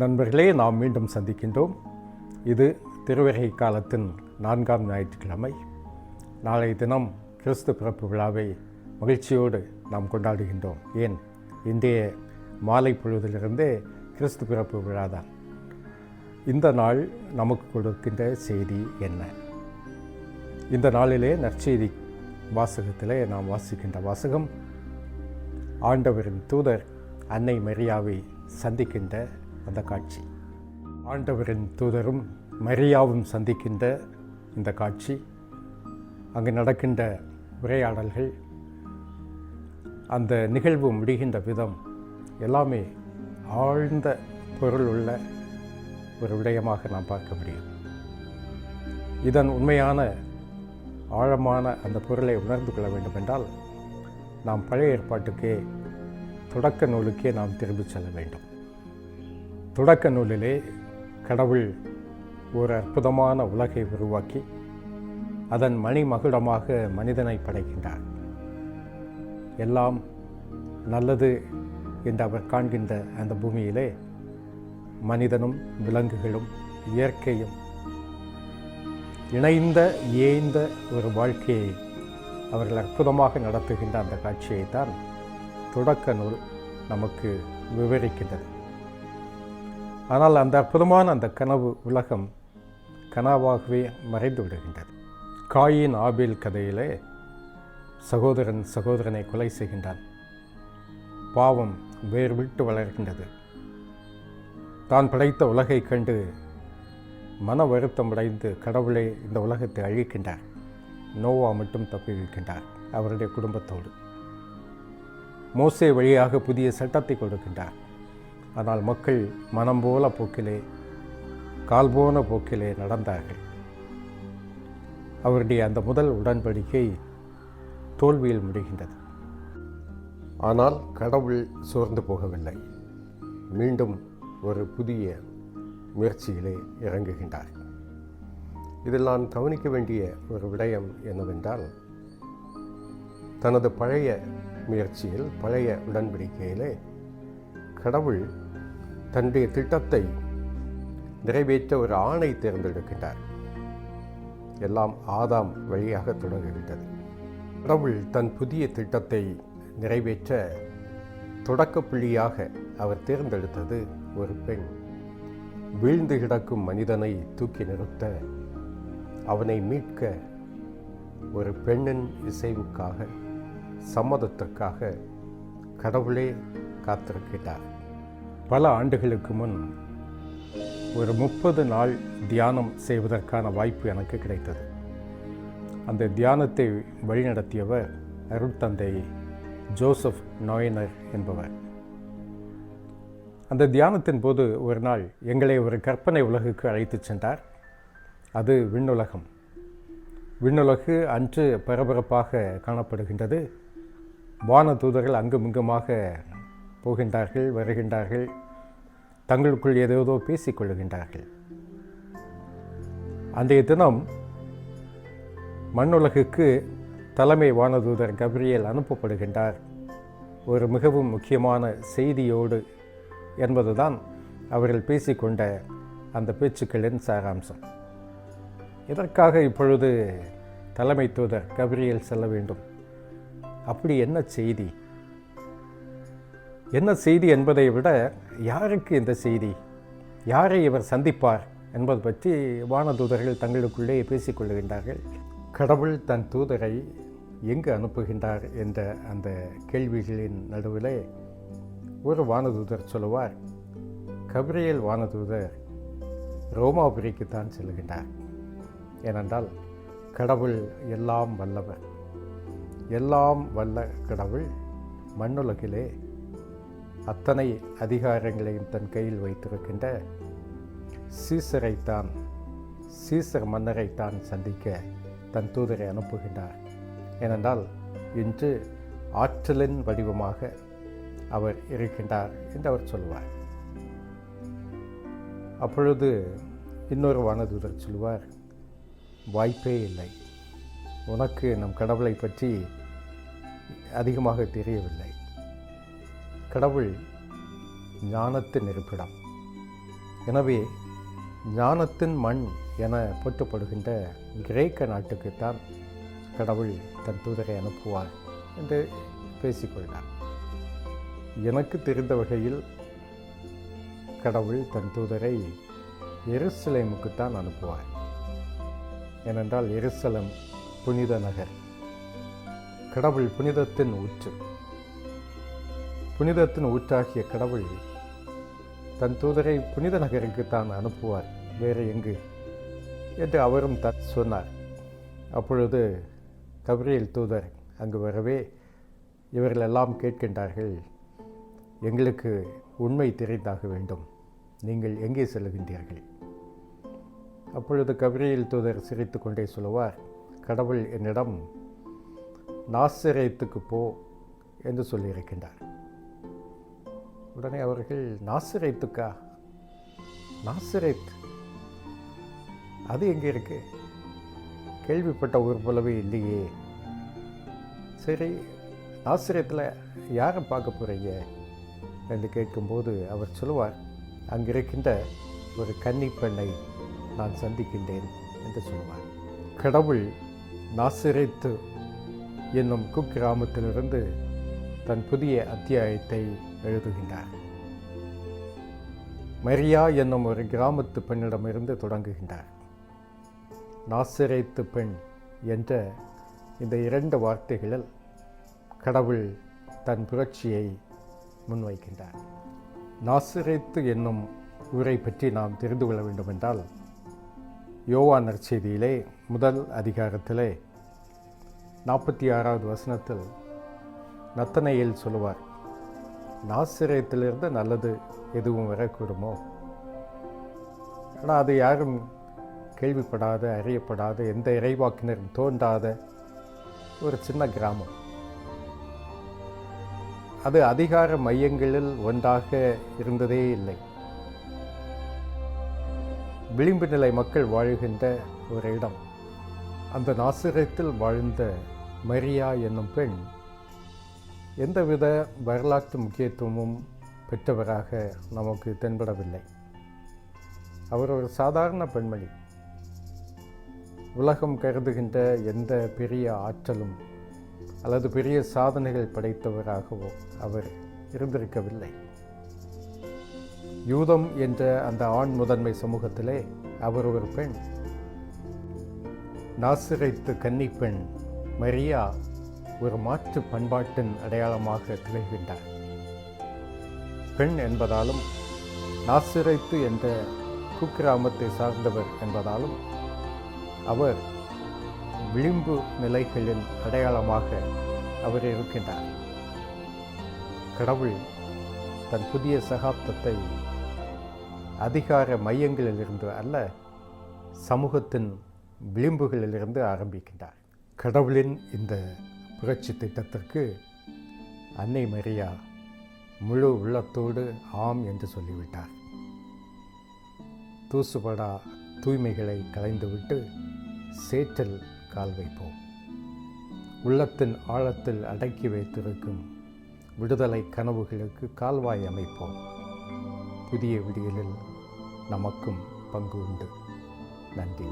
நண்பர்களே, நாம் மீண்டும் சந்திக்கின்றோம். இது திருவருகை காலத்தின் 4ஆம் ஞாயிற்றுக்கிழமை. நாளைய தினம் கிறிஸ்து பிறப்பு விழாவை மகிழ்ச்சியோடு நாம் கொண்டாடுகின்றோம். ஏன், இன்றைய மாலை பொழுதிலிருந்தே கிறிஸ்து பிறப்பு விழாதான். இந்த நாள் நமக்கு கொடுக்கின்ற செய்தி என்ன? இந்த நாளிலே நற்செய்தி வாசகத்திலே நாம் வாசிக்கின்ற வாசகம் ஆண்டவரின் தூதர் அன்னை மரியாவை சந்திக்கின்ற அந்த காட்சி. ஆண்டவரின் தூதரும் மரியாவும் சந்திக்கின்ற இந்த காட்சி, அங்கு நடக்கின்ற உரையாடல்கள், அந்த நிகழ்வு முடிகின்ற விதம் எல்லாமே ஆழ்ந்த பொருள் உள்ள ஒரு விடயமாக நாம் பார்க்க முடியும். இதன் உண்மையான ஆழமான அந்த பொருளை உணர்ந்து கொள்ள வேண்டும் என்றால் நாம் பழைய ஏற்பாட்டுக்கே, தொடக்க நூலுக்கே நாம் திரும்பி செல்ல வேண்டும். தொடக்க நூலிலே கடவுள் ஒரு அற்புதமான உலகை உருவாக்கி அதன் மணிமகுடமாக மனிதனை படைக்கின்றார். எல்லாம் நல்லது என்று அவர் காண்கின்ற அந்த பூமியிலே மனிதனும் விலங்குகளும் இயற்கையும் இணைந்த ஏய்ந்த ஒரு வாழ்க்கையை அவர்கள் அற்புதமாக நடத்துகின்ற அந்த காட்சியைத்தான் தொடக்க நூல் நமக்கு விவரிக்கின்றது. ஆனால் அந்த அற்புதமான அந்த கனவு உலகம் கனவாகவே மறைந்து விடுகின்றது. காயின் ஆபேல் கதையிலே சகோதரன் சகோதரனை கொலை செய்கின்றான். பாவம் வேர் விட்டு வளர்கின்றது. தான் படைத்த உலகை கண்டு மன வருத்தம் அடைந்து கடவுளை இந்த உலகத்தை அழிக்கின்றார். நோவா மட்டும் தப்பி வைக்கின்றார் அவருடைய குடும்பத்தோடு. மோசே வழியாக புதிய சட்டத்தை கொடுக்கின்றார். ஆனால் மக்கள் மனம் போல போக்கிலே, கால் போன போக்கிலே நடந்தார்கள். அவருடைய அந்த முதல் உடன்படிக்கை தோல்வியில் முடிகின்றது. ஆனால் கடவுள் சோர்ந்து போகவில்லை. மீண்டும் ஒரு புதிய முயற்சியிலே இறங்குகின்றார். இதில் நான் கவனிக்க வேண்டிய ஒரு விடயம் என்னவென்றால், தனது பழைய முயற்சியில், பழைய உடன்படிக்கையிலே கடவுள் தன்னுடைய திட்டத்தை நிறைவேற்ற ஒரு ஆணை தேர்ந்தெடுக்கின்றார். எல்லாம் ஆதாம் வழியாக தொடங்குகின்றது. கடவுள் தன் புதிய திட்டத்தை நிறைவேற்ற தொடக்க புள்ளியாக அவர் தேர்ந்தெடுத்தது ஒரு பெண். வீழ்ந்து கிடக்கும் மனிதனை தூக்கி நிறுத்த, அவனை மீட்க ஒரு பெண்ணின் இசைவுக்காக, சம்மதத்திற்காக கடவுளே காத்திருக்கிறார். பல ஆண்டுகளுக்கு முன் ஒரு 30 நாள் தியானம் செய்வதற்கான வாய்ப்பு எனக்கு கிடைத்தது. அந்த தியானத்தை வழிநடத்தியவர் அருட்தந்தை ஜோசப் நோயனர் என்பவர். அந்த தியானத்தின் போது ஒரு நாள் எங்களை ஒரு கற்பனை உலகுக்கு அழைத்து சென்றார். அது விண்ணுலகம். விண்ணுலகு அன்று பரபரப்பாக காணப்படுகின்றது. வான தூதர்கள் அங்குமிங்குமாக போகின்றார்கள், வருகின்றார்கள், தங்களுக்குள் ஏதேதோ பேசிக்கொள்ளுகின்றார்கள். அன்றைய தினம் மண்ணுலகுக்கு தலைமை வானதூதர் கபிரியேல் அனுப்பப்படுகின்றார், ஒரு மிகவும் முக்கியமான செய்தியோடு என்பதுதான் அவர்கள் பேசிக்கொண்ட அந்த பேச்சுக்களின் சாராம்சம். இதற்காக இப்பொழுது தலைமை தூதர் கபிரியேல் செல்ல வேண்டும்? அப்படி என்ன செய்தி? என்ன செய்தி என்பதை விட யாருக்கு இந்த செய்தி, யாரை இவர் சந்திப்பார் என்பது பற்றி வானதூதர்கள் தங்களுக்குள்ளே பேசிக்கொள்ளுகின்றார்கள். கடவுள் தன் தூதரை எங்கு அனுப்புகின்றார் என்ற அந்த கேள்விகளின் நடுவிலே ஒரு வானதூதர் சொல்லுவார், கபிரியேல் வானதூதர் ரோமாபுரிக்குத்தான் செல்கின்றார். ஏனென்றால் கடவுள் எல்லாம் வல்லவர். எல்லாம் வல்ல கடவுள் மண்ணுலகிலே அத்தனை அதிகாரங்களையும் தன் கையில் வைத்திருக்கின்ற சீசர் மன்னரைத்தான் சந்திக்க தன் தூதரை அனுப்புகின்றார். ஏனென்றால் இன்று ஆற்றலின் வடிவமாக அவர் இருக்கின்றார் என்று அவர் சொல்வார். அப்பொழுது இன்னொரு வானதூதர் சொல்வார், வாய்ப்பே இல்லை, உனக்கு நம் கடவுளை பற்றி அதிகமாக தெரியவில்லை. கடவுள் ஞானத்தின் இருப்பிடம், எனவே ஞானத்தின் மண் என போற்றப்படுகின்ற கிரேக்க நாட்டுக்குத்தான் கடவுள் தன் தூதரை அனுப்புவார் என்று பேசிக்கொண்டார். எனக்கு தெரிந்த வகையில் கடவுள் தன் தூதரை எருசலேமுக்குத்தான் அனுப்புவார். ஏனென்றால் எருசலேம் புனித நகர். கடவுள் புனிதத்தின் ஊற்று. புனிதத்தின் ஊற்றாகிய கடவுள் தன் தூதரை புனித நகருக்கு தான் அனுப்புவார், வேறு எங்கு என்று அவரும் சொன்னார். அப்பொழுது கபிரியேல் தூதர் அங்கு வரவே இவர்கள் எல்லாம் கேட்கின்றார்கள், எங்களுக்கு உண்மை தெரிந்தாக வேண்டும், நீங்கள் எங்கே செல்லுகின்றீர்கள்? அப்பொழுது கபிரியேல் தூதர் சிரித்து கொண்டே சொல்லுவார், கடவுள் என்னிடம் நாசரேத்துக்கு போ என்று சொல்லியிருக்கின்றார். உடனே அவர்கள், நாசரேத்துக்கா? நாசரேத் அது எங்கே இருக்கு? கேள்விப்பட்ட ஊர் போலவே இல்லையே. சரி, நாசரேத்தில் யாரை பார்க்க போகிறீங்க என்று கேட்கும்போது அவர் சொல்லுவார், அங்கிருக்கின்ற ஒரு கன்னி பெண்ணை நான் சந்திக்கின்றேன் என்று சொல்லுவார். கடவுள் நாசரேத்து என்னும் குக்கிராமத்திலிருந்து தன் புதிய அத்தியாயத்தை எழுதுகின்றார். மரியா என்னும் ஒரு கிராமத்து பெண்ணிடமிருந்து தொடங்குகின்றார். நாசரேத்து பெண் என்ற இந்த 2 வார்த்தைகளில் கடவுள் தன் புரட்சியை முன்வைக்கின்றார். நாசரேத்து என்னும் ஊரை பற்றி நாம் தெரிந்து கொள்ள வேண்டுமென்றால், யோவான் நற்செய்தியிலே முதல் அதிகாரத்திலே 46வது வசனத்தில் நத்தனேயேல் சொல்லுவார், நாசரேத்திலிருந்து நல்லது எதுவும் வரக்கூடுமோ? ஆனால் அது யாரும் கேள்விப்படாத, அறியப்படாத, எந்த இறைவாக்கினரும் தோன்றாத ஒரு சின்ன கிராமம். அது அதிகார மையங்களில் ஒன்றாக இருந்ததே இல்லை. விளிம்பு நிலை மக்கள் வாழுகின்ற ஒரு இடம். அந்த நாசரேத்தில் வாழ்ந்த மரியா என்னும் பெண் எந்தவித வரலாற்று முக்கியத்துவமும் பெற்றவராக நமக்கு தென்படவில்லை. அவர் ஒரு சாதாரண பெண்மணி. உலகம் கருதுகின்ற எந்த பெரிய ஆற்றலும் அல்லது பெரிய சாதனைகள் படைத்தவராகவோ அவர் இருந்திருக்கவில்லை. யூதம் என்ற அந்த ஆண் முதன்மை சமூகத்திலே அவர் ஒரு பெண். நாசரேத்து கன்னி பெண் மரியா ஒரு மாற்று பண்பாட்டின் அடையாளமாக திகழ்கின்றார். பெண் என்பதாலும் நாசரேத்து என்ற குக்கிராமத்தை சார்ந்தவர் என்பதாலும் அவர் விளிம்பு நிலைகளின் அடையாளமாக அவர் இருக்கின்றார். கடவுள் தன் புதிய சகாப்தத்தை அதிகார மையங்களிலிருந்து அல்ல, சமூகத்தின் விளிம்புகளிலிருந்து ஆரம்பிக்கின்றார். கடவுளின் இந்த புரட்சி திட்டத்திற்கு அன்னை மரியா முழு உள்ளத்தோடு ஆம் என்று சொல்லிவிட்டார். தூசுபடா தூய்மைகளை களைந்துவிட்டு சேற்றில் கால் வைப்போம். உள்ளத்தின் ஆழத்தில் அடக்கி வைத்திருக்கும் விடுதலை கனவுகளுக்கு கால்வாய் அமைப்போம். புதிய விடியலில் நமக்கும் பங்கு உண்டு. நன்றி.